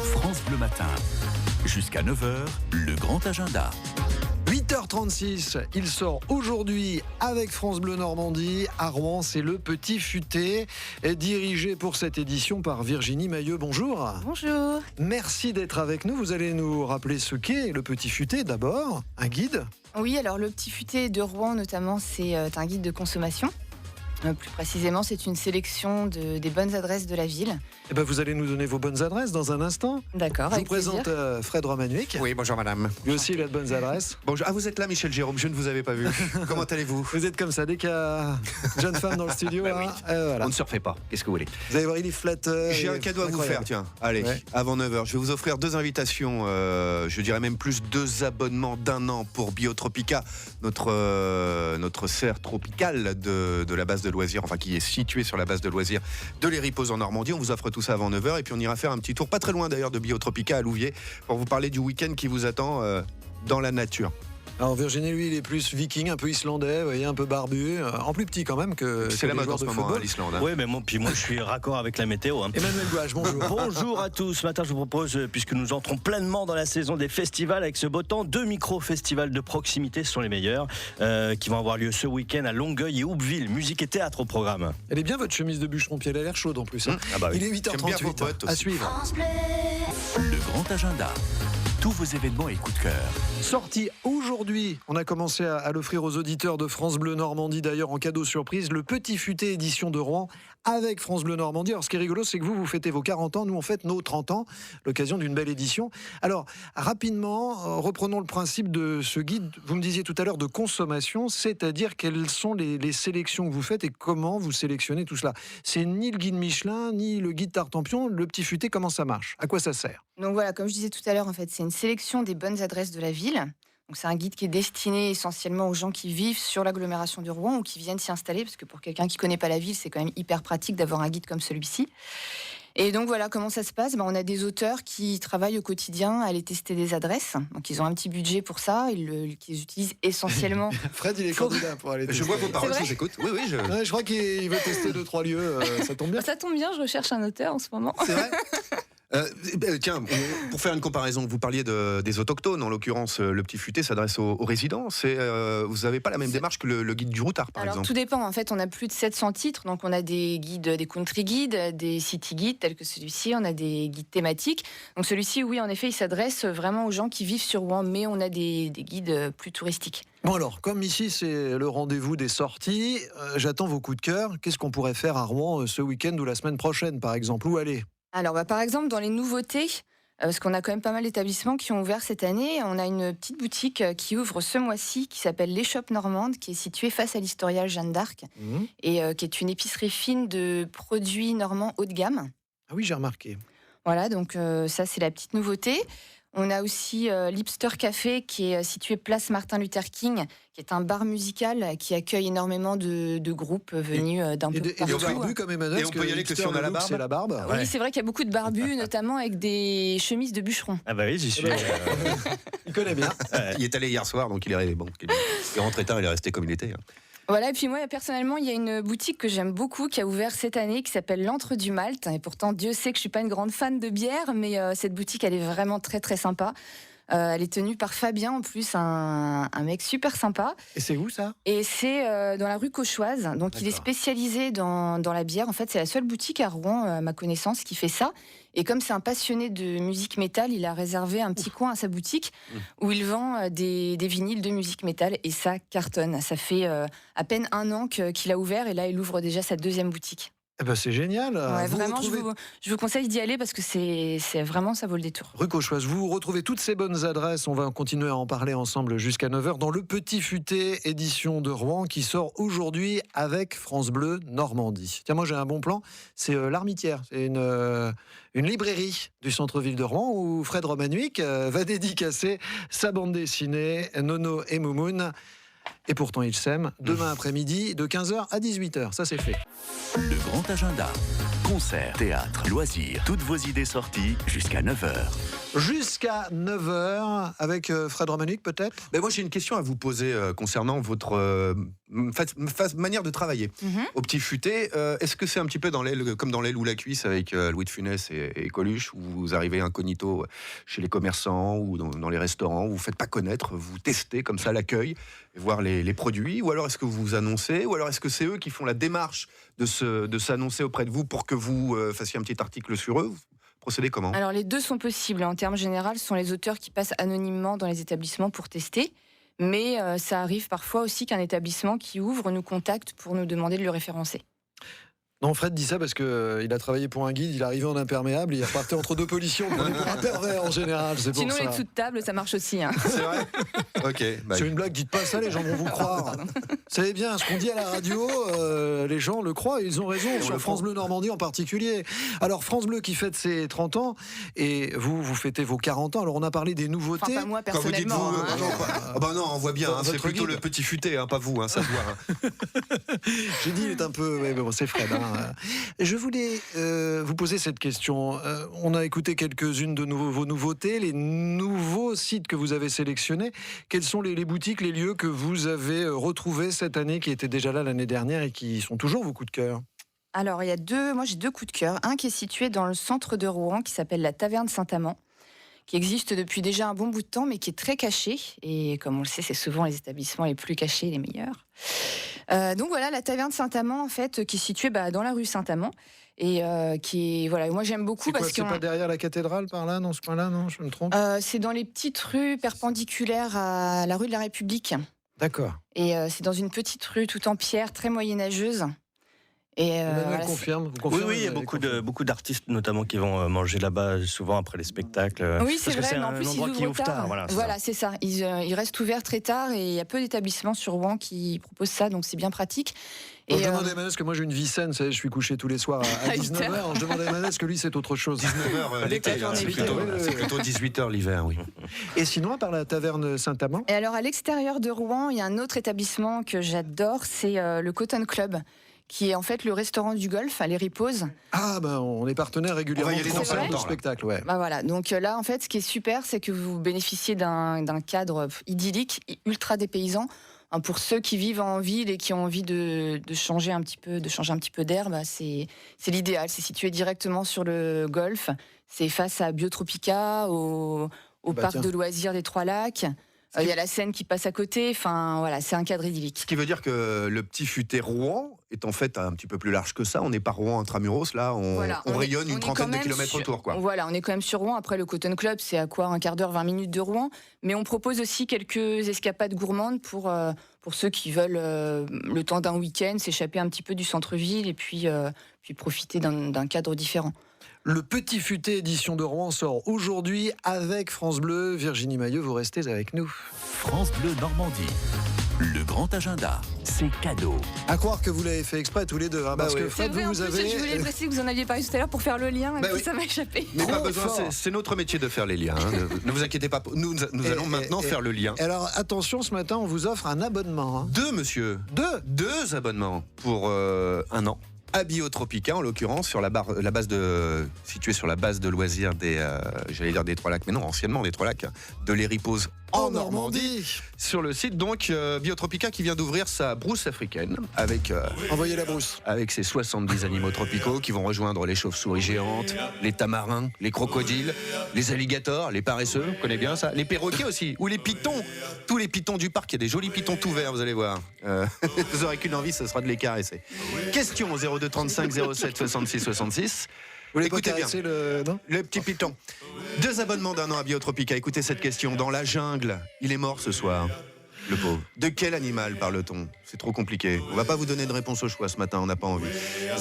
France Bleu Matin. Jusqu'à 9h, le grand agenda. 8h36, il sort aujourd'hui avec France Bleu Normandie. À Rouen, c'est le Petit Futé, dirigé pour cette édition par Virginie Mailleux. Bonjour. Bonjour. Merci d'être avec nous. Vous allez nous rappeler ce qu'est le Petit Futé d'abord, un guide. Oui, alors le Petit Futé de Rouen notamment, c'est un guide de consommation. Plus précisément, c'est une sélection des bonnes adresses de la ville. Eh ben, vous allez nous donner vos bonnes adresses dans un instant. D'accord, Je vous avec présente Fred Romanuic. Oui, bonjour madame. Lui aussi, il a de bonnes adresses. Bonjour. Ah, vous êtes là, Michel Jérôme, je ne vous avais pas vu. Comment allez-vous? Vous êtes comme ça, dès qu'il y a une jeune femme dans le studio. Bah oui. Voilà. On ne se refait pas. Qu'est-ce que vous voulez? Vous allez voir, il est flatteur. J'ai un cadeau à vous faire, tiens. Allez, Ouais. avant 9h, je vais vous offrir 2 invitations, je dirais même plus 2 abonnements d'1 an pour Biotropica, notre serre tropicale de la base de loisirs, enfin qui est située sur la base de loisirs de l'Héripoz en Normandie. On vous offre tout ça avant 9h et puis on ira faire un petit tour, pas très loin d'ailleurs, de Biotropica à Louviers, pour vous parler du week-end qui vous attend dans la nature. Alors Virginie, lui, il est plus viking, un peu islandais, vous voyez, un peu barbu, en plus petit quand même que C'est la les mode joueurs en ce de moment, football. l'Islande. Oui, mais moi je suis raccord avec la météo. Emmanuel Gouache, bonjour. Bonjour à tous. Ce matin, je vous propose, puisque nous entrons pleinement dans la saison des festivals avec ce beau temps, 2 micro-festivals de proximité, ce sont les meilleurs, qui vont avoir lieu ce week-end à Longueuil et Houppeville. Musique et théâtre au programme. Elle est bien votre chemise de bûcheron, puis elle a l'air chaude en plus. Hein. Ah bah oui. Il est J'aime bien vos 8h38, bottes à aussi. suivre. Le grand agenda. Tous vos événements et coups de cœur. Sorti aujourd'hui, on a commencé à l'offrir aux auditeurs de France Bleu Normandie, d'ailleurs en cadeau surprise, le Petit Futé édition de Rouen avec France Bleu Normandie. Alors ce qui est rigolo, c'est que vous fêtez vos 40 ans, nous on fête nos 30 ans, l'occasion d'une belle édition. Alors rapidement, reprenons le principe de ce guide, vous me disiez tout à l'heure de consommation, c'est-à-dire quelles sont les sélections que vous faites et comment vous sélectionnez tout cela. C'est ni le guide Michelin, ni le guide Tartampion, le Petit Futé, comment ça marche? À quoi ça sert? Donc voilà, comme je disais tout à l'heure, en fait, c'est une sélection des bonnes adresses de la ville. Donc c'est un guide qui est destiné essentiellement aux gens qui vivent sur l'agglomération de Rouen ou qui viennent s'y installer, parce que pour quelqu'un qui ne connaît pas la ville, c'est quand même hyper pratique d'avoir un guide comme celui-ci. Et donc voilà, comment ça se passe? On a des auteurs qui travaillent au quotidien à aller tester des adresses. Donc ils ont un petit budget pour ça, qu'ils utilisent essentiellement. Fred, il est candidat pour aller Je tester. vois vos paroles, vrai je vous écoute. Oui, oui, Ouais, je crois qu'il veut tester 2-3 lieux, ça tombe bien. Ça tombe bien, je recherche un auteur en ce moment. C'est vrai. Tiens, pour faire une comparaison, vous parliez des autochtones, en l'occurrence, le Petit Futé s'adresse aux résidents. Vous n'avez pas la même démarche que le guide du routard, par Alors exemple. tout dépend, en fait on a plus de 700 titres, donc on a des guides, des country guides, des city guides tels que celui-ci, on a des guides thématiques. Donc celui-ci, oui en effet, il s'adresse vraiment aux gens qui vivent sur Rouen, mais on a des guides plus touristiques. Bon alors, comme ici c'est le rendez-vous des sorties, j'attends vos coups de cœur. Qu'est-ce qu'on pourrait faire à Rouen ce week-end ou la semaine prochaine par exemple? Où aller? Alors par exemple dans les nouveautés, parce qu'on a quand même pas mal d'établissements qui ont ouvert cette année, on a une petite boutique qui ouvre ce mois-ci qui s'appelle l'Échoppe Normande, qui est située face à l'Historial Jeanne d'Arc et qui est une épicerie fine de produits normands haut de gamme. Ah oui, j'ai remarqué. Voilà, donc ça c'est la petite nouveauté. On a aussi l'Hipster Café qui est situé place Martin Luther King, qui est un bar musical qui accueille énormément de groupes venus d'un peu Et partout. des barbus comme Emmanuel, Et on peut y aller que si on a la barbe. c'est la barbe. Oui, Ouais. c'est vrai qu'il y a beaucoup de barbus, notamment avec des chemises de bûcherons. Ah bah oui, j'y suis. Il connaît bien. Il est allé hier soir, donc il est rentré tard, il est resté comme il était. Voilà, et puis moi, personnellement, il y a une boutique que j'aime beaucoup qui a ouvert cette année qui s'appelle l'Antre du Malte. Et pourtant, Dieu sait que je suis pas une grande fan de bière, mais cette boutique, elle est vraiment très très sympa. Elle est tenue par Fabien, en plus, un mec super sympa. Et c'est où ça? Et c'est dans la rue Cauchoise. Donc il est D'accord. spécialisé dans la bière. En fait, c'est la seule boutique à Rouen, à ma connaissance, qui fait ça. Et comme c'est un passionné de musique métal, il a réservé un petit coin à sa boutique où il vend des vinyles de musique métal. Et ça cartonne. Ça fait à peine 1 an qu'il a ouvert. Et là, il ouvre déjà sa 2e boutique. Eh ben c'est génial. Ouais, Vous vraiment, retrouvez... je vous conseille d'y aller parce que c'est vraiment, ça vaut le détour. Rue Cauchoise, vous retrouvez toutes ces bonnes adresses, on va continuer à en parler ensemble jusqu'à 9h dans le Petit Futé édition de Rouen qui sort aujourd'hui avec France Bleu Normandie. Tiens, moi j'ai un bon plan, c'est l'Armitière, c'est une librairie du centre-ville de Rouen où Fred Romanuic va dédicacer sa bande dessinée Nono et Moumoun. Et pourtant, ils s'aiment. Demain après-midi, de 15h à 18h. Ça, c'est fait. Le grand agenda. Concerts, théâtre, loisirs, toutes vos idées sorties jusqu'à 9h. Jusqu'à 9h, avec Fred Romanuc, peut-être. Ben moi, j'ai une question à vous poser concernant votre manière de travailler. Au Petit Futé, est-ce que c'est un petit peu comme dans l'aile ou la cuisse avec Louis de Funès et Coluche, où vous arrivez incognito chez les commerçants ou dans les restaurants, où vous ne faites pas connaître, vous testez comme ça l'accueil, et voir les produits, ou alors est-ce que vous vous annoncez, ou alors est-ce que c'est eux qui font la démarche de s'annoncer auprès de vous pour que vous fassiez un petit article sur eux? Vous procédez comment? Alors les deux sont possibles. En termes généraux, ce sont les auteurs qui passent anonymement dans les établissements pour tester. Mais ça arrive parfois aussi qu'un établissement qui ouvre nous contacte pour nous demander de le référencer. Non, Fred dit ça parce qu'il a travaillé pour un guide, il arrivait en imperméable, il repartait entre deux pollutions, il prenait pour un pervers en général, c'est pour Sinon, ça. les dessous de table, ça marche aussi. Hein. C'est vrai? Ok. C'est une blague, dites pas ça, les gens vont vous croire. Vous savez bien, ce qu'on dit à la radio, les gens le croient et ils ont raison, sur France Bleu Normandie en particulier. Alors, France Bleu qui fête ses 30 ans, et vous fêtez vos 40 ans. Alors, on a parlé des nouveautés. Enfin, pas moi Quand vous dites personnellement. vous, hein. non, on voit bien, c'est Votre plutôt guide. le Petit Futé, pas vous, ça se voit. J'ai dit, il est un peu... Ouais, mais bon, c'est Fred. Je voulais vous poser cette question. On a écouté quelques-unes de vos nouveautés, les nouveaux sites que vous avez sélectionnés. Quelles sont les boutiques, les lieux que vous avez retrouvés cette année, qui étaient déjà là l'année dernière et qui sont toujours vos coups de cœur? Alors, moi j'ai deux coups de cœur. Un qui est situé dans le centre de Rouen, qui s'appelle la Taverne Saint-Amand, qui existe depuis déjà un bon bout de temps, mais qui est très caché. Et comme on le sait, c'est souvent les établissements les plus cachés, les meilleurs. Donc voilà, la Taverne Saint-Amand, en fait, qui est située dans la rue Saint-Amand. Et qui est, voilà, moi j'aime beaucoup C'est quoi, parce que... c'est pas derrière la cathédrale, par là, dans ce coin-là, non? Je me trompe? c'est dans les petites rues perpendiculaires à la rue de la République. D'accord. Et c'est dans une petite rue tout en pierre, très moyenâgeuse. Et Emmanuel voilà, confirme. Vous Oui, confirmez, il y a confirme. beaucoup d'artistes notamment qui vont manger là-bas souvent après les spectacles. Oui, c'est parce que vrai, c'est mais en un plus, endroit ils qui ouvrent ouvre tard. Voilà, c'est ça. Ils restent ouverts très tard et il y a peu d'établissements sur Rouen qui proposent ça, donc c'est bien pratique. Je demande à Emmanuel, parce que moi j'ai une vie saine, vous savez, je suis couché tous les soirs à 19h. Je demande à Emmanuel, parce que lui c'est autre chose. 19h l'été, la c'est journée, plutôt 18h l'hiver, oui. Et sinon, à part la Taverne Saint-Amand? Et alors, à l'extérieur de Rouen, il y a un autre établissement que j'adore, c'est le Cotton Club, qui est en fait le restaurant du golf à Les Riposes. Ah, ben on est partenaire régulièrement On va y de aller dans concerts, pas de longtemps, là. spectacles, ouais. Voilà, donc là, en fait, ce qui est super, c'est que vous bénéficiez d'un cadre idyllique, ultra dépaysant. Pour ceux qui vivent en ville et qui ont envie de changer un petit peu d'air, c'est l'idéal. C'est situé directement sur le golf. C'est face à Biotropica, au parc tiens. de loisirs des Trois Lacs. Il y a la Seine qui passe à côté. Enfin, voilà, c'est un cadre idyllique. Ce qui veut dire que le Petit Futé Rouen est en fait un petit peu plus large que ça. On n'est pas Rouen intramuros, là, on rayonne une trentaine de kilomètres autour, quoi. Voilà, on est quand même sur Rouen. Après, le Cotton Club, c'est à quoi, un quart d'heure, 20 minutes de Rouen. Mais on propose aussi quelques escapades gourmandes pour ceux qui veulent, le temps d'un week-end, s'échapper un petit peu du centre-ville et puis profiter d'un cadre différent. Le Petit Futé édition de Rouen sort aujourd'hui avec France Bleu. Virginie Mailleux, vous restez avec nous. France Bleu Normandie. Le grand agenda, c'est cadeau. À croire que vous l'avez fait exprès tous les deux, hein, parce oui. que Fred, C'est vrai, vous en plus, avez... je voulais préciser que vous en aviez parlé tout à l'heure pour faire le lien, et puis oui. ça m'a échappé. Mais pas Trop besoin, fort. c'est notre métier de faire les liens. Ne vous inquiétez pas, nous allons maintenant faire le lien. Alors attention, ce matin, on vous offre un abonnement. Hein. Deux, monsieur. Deux abonnements pour un an. À Biotropica, en l'occurrence, situé sur la base de loisirs des Trois Lacs, mais non, anciennement des Trois Lacs, de Les Riposes en Normandie. Sur le site, donc, Biotropica qui vient d'ouvrir sa brousse africaine avec Envoyez la brousse. ses 70 animaux tropicaux qui vont rejoindre les chauves-souris géantes, les tamarins, les crocodiles, les alligators, les paresseux, vous connaissez bien ça, les perroquets aussi, ou les pitons. Tous les pitons du parc, il y a des jolis pitons tout verts, vous allez voir. Vous aurez qu'une envie, ce sera de les caresser. Question au 02 35 07 66 66. Vous voulez pas Écoutez bien. caresser non Le petit piton. 2 abonnements d'un an à Biotropica. Écoutez cette question. Dans la jungle, il est mort ce soir, le pauvre. De quel animal parle-t-on? C'est trop compliqué. On va pas vous donner de réponse au choix ce matin, on n'a pas envie.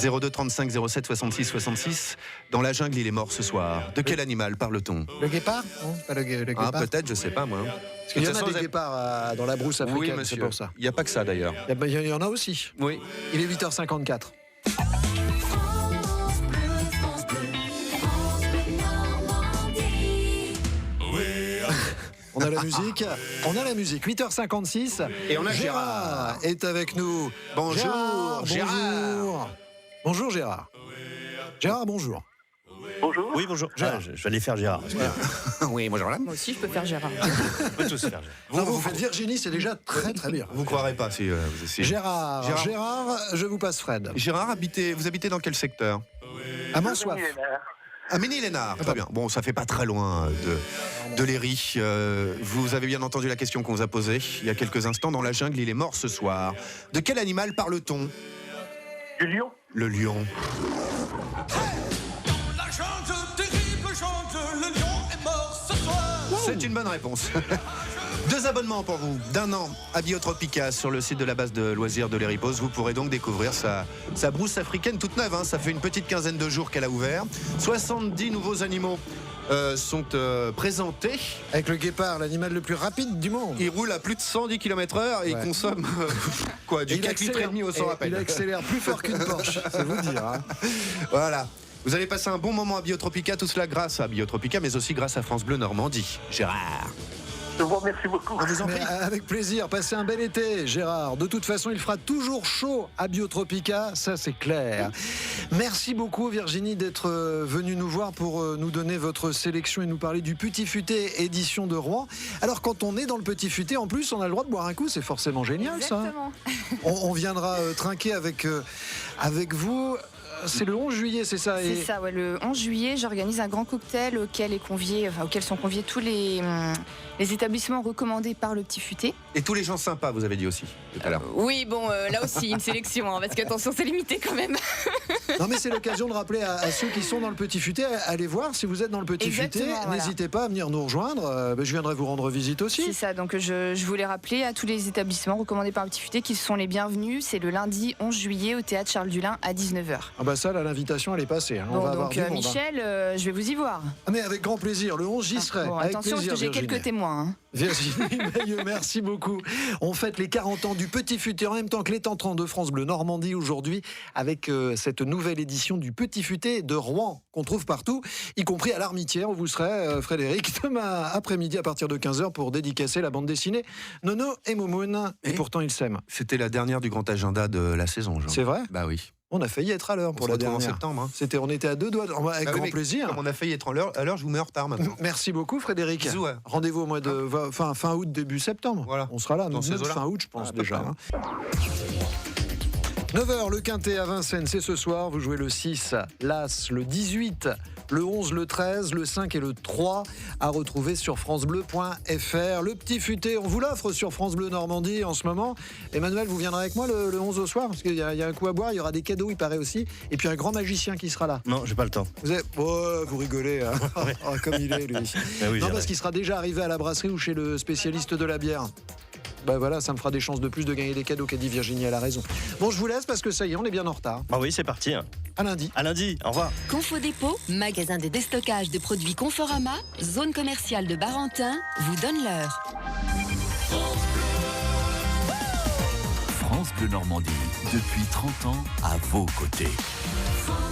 02 35 07 66 66. Dans la jungle, il est mort ce soir. De quel animal parle-t-on? Le guépard? Non, pas le guépard. Peut-être, je sais pas moi. Parce qu'il y en a des guépards dans la brousse africaine, Oui, c'est monsieur. pour ça. Il n'y a pas que ça d'ailleurs. Il y en a aussi. Oui. Il est 8h54. On a la musique. On a la musique. 8h56. Et on a Gérard est avec nous. Bonjour, Gérard. Bonjour. Bonjour Gérard. Gérard, bonjour. Bonjour. Oui, bonjour. Gérard. Je vais aller faire Gérard. Oui, bonjour. Moi aussi, je peux faire Gérard. On peut tous faire Gérard. Vous faites Virginie, c'est déjà très très bien. Vous croirez pas si vous essayez. Gérard, je vous passe Fred. Gérard, vous habitez dans quel secteur? À Mansoif. À Ménil-Lénard, très bien. Bon, ça fait pas très loin de Léry. Vous avez bien entendu la question qu'on vous a posée il y a quelques instants. Dans la jungle, il est mort ce soir. De quel animal parle-t-on? Du lion. Le lion. La jungle, terrible jungle, le lion est mort ce soir. C'est une bonne réponse. 2 abonnements pour vous, d'1 an à Biotropica sur le site de la base de loisirs de l'Héripose. Vous pourrez donc découvrir sa brousse africaine toute neuve. Hein. Ça fait une petite quinzaine de jours qu'elle a ouvert. 70 nouveaux animaux sont présentés. Avec le guépard, l'animal le plus rapide du monde. Il roule à plus de 110 km/h et il consomme du Il 4 litres et demi au 100 à peine. Il accélère plus fort qu'une Porsche, c'est vous dire. Hein. Voilà. Vous allez passer un bon moment à Biotropica, tout cela grâce à Biotropica, mais aussi grâce à France Bleu Normandie. Gérard. Je vous remercie beaucoup. On vous en Mais prie. avec plaisir, passez un bel été, Gérard. De toute façon, il fera toujours chaud à Biotropica, ça c'est clair. Merci beaucoup, Virginie, d'être venue nous voir pour nous donner votre sélection et nous parler du Petit Futé édition de Rouen. Alors, quand on est dans le Petit Futé, en plus, on a le droit de boire un coup, c'est forcément génial, Exactement. ça. On viendra trinquer avec vous. C'est le 11 juillet, c'est ça? C'est ça, ouais, le 11 juillet, j'organise un grand cocktail auquel sont conviés tous les établissements recommandés par le Petit Futé. Et tous les gens sympas, vous avez dit aussi, tout à l'heure. Oui, bon, là aussi, une sélection, hein, parce qu'attention, c'est limité quand même. Non, mais c'est l'occasion de rappeler à ceux qui sont dans le Petit Futé, allez voir si vous êtes dans le Petit Futé. Exactement, voilà. N'hésitez pas à venir nous rejoindre. Je viendrai vous rendre visite aussi. C'est ça, donc je voulais rappeler à tous les établissements recommandés par le Petit Futé qu'ils sont les bienvenus. C'est le lundi 11 juillet au Théâtre Charles Dulin à 19h. Ah bah ça, là, l'invitation, elle est passée. Hein. On Bon, va avoir donc du monde, hein. Michel, je vais vous y voir. Ah, mais avec grand plaisir. Le 11, j'y serai. Bon, Avec attention, plaisir, parce que j'ai Virginie. quelques témoins. Hein. Virginie Mailleux, merci beaucoup. On fête les 40 ans du Petit Futé en même temps que les temps 30 de France Bleu Normandie aujourd'hui avec cette nouvelle édition du Petit Futé de Rouen qu'on trouve partout, y compris à l'Armitière où vous serez, Frédéric, demain après-midi à partir de 15h pour dédicacer la bande dessinée Nono et Momoun. Et pourtant ils s'aiment. C'était la dernière du grand agenda de la saison, Jean. C'est vrai? Bah oui. On a failli être à l'heure pour On se la retrouve en dernière. septembre. Hein. On était à 2 doigts. Avec Bah oui, grand mais plaisir. Comme on a failli être à l'heure, je vous mets en retard maintenant. Merci beaucoup Frédéric. Bisous, ouais. Rendez-vous au mois de fin août, début septembre. Voilà. On sera là, Dans nous, ces eaux-là. fin août, je pense Ah, déjà. pas Hein. 9h, le Quintet à Vincennes, c'est ce soir. Vous jouez le 6, l'As, le 18, le 11, le 13, le 5 et le 3 à retrouver sur francebleu.fr. Le Petit Futé, on vous l'offre sur France Bleu Normandie en ce moment. Emmanuel, vous viendrez avec moi le 11 au soir parce qu'il y a un coup à boire, il y aura des cadeaux, il paraît aussi. Et puis un grand magicien qui sera là. Non, j'ai pas le temps. Vous rigolez, hein. Oh, comme il est, lui. Ah oui, Non, j'irai. parce qu'il sera déjà arrivé à la brasserie ou chez le spécialiste de la bière. Bah voilà, ça me fera des chances de plus de gagner des cadeaux qu'a dit Virginie, elle a raison. Bon, je vous laisse parce que ça y est, on est bien en retard. Ah oui, c'est parti. Hein. À lundi. À lundi, au revoir. Confo-Dépôt, magasin de déstockage de produits Conforama, zone commerciale de Barentin, vous donne l'heure. France Bleu Normandie, depuis 30 ans, à vos côtés. France